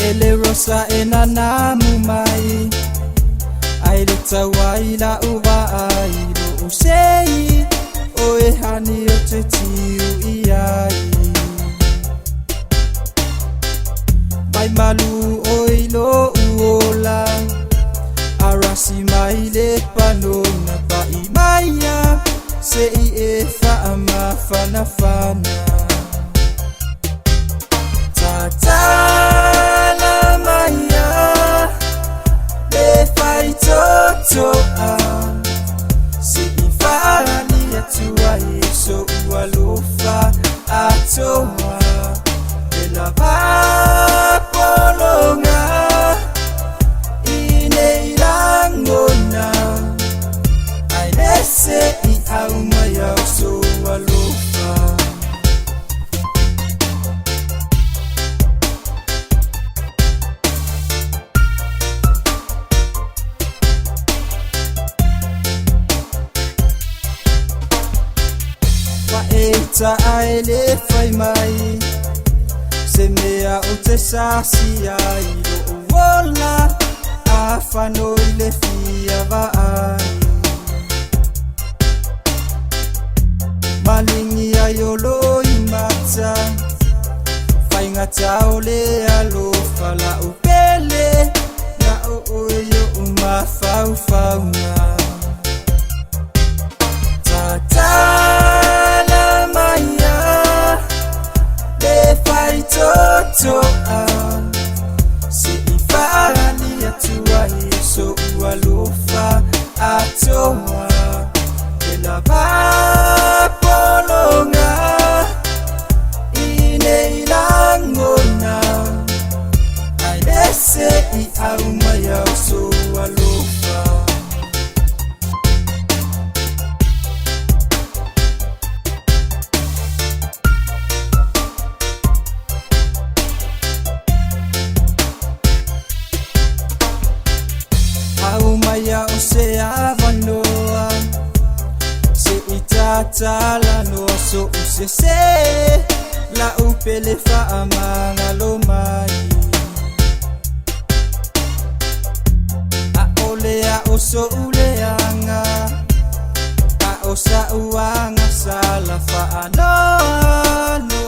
ele rosa enanamu mai ai le tawai la uva ai lo usei oe hani o te tiu iai mai malu oi lo uola arasi mai le panona pa i maia se i e fa ama fana fana tatala maia le fai toto a se i fani atua e so ualofa atoa e la vapolonga ine ilangona ai lese i au mai au so ualofa Eita aele fai mai se mea o te sasi ai lo uola a whanoi le fia wa ai malingi ai o loi mata fai ngata o le alofa la upele na o oio uma fau fau nga toto a se i fani atua e so ualofa atoa e la vapolonga ine ilangona ai lese i au mai au so ualofa Maya o se avanoa se itatala no so se la upele fa amanga lo mai a olea o so uleanga a o sa uanga sala fa no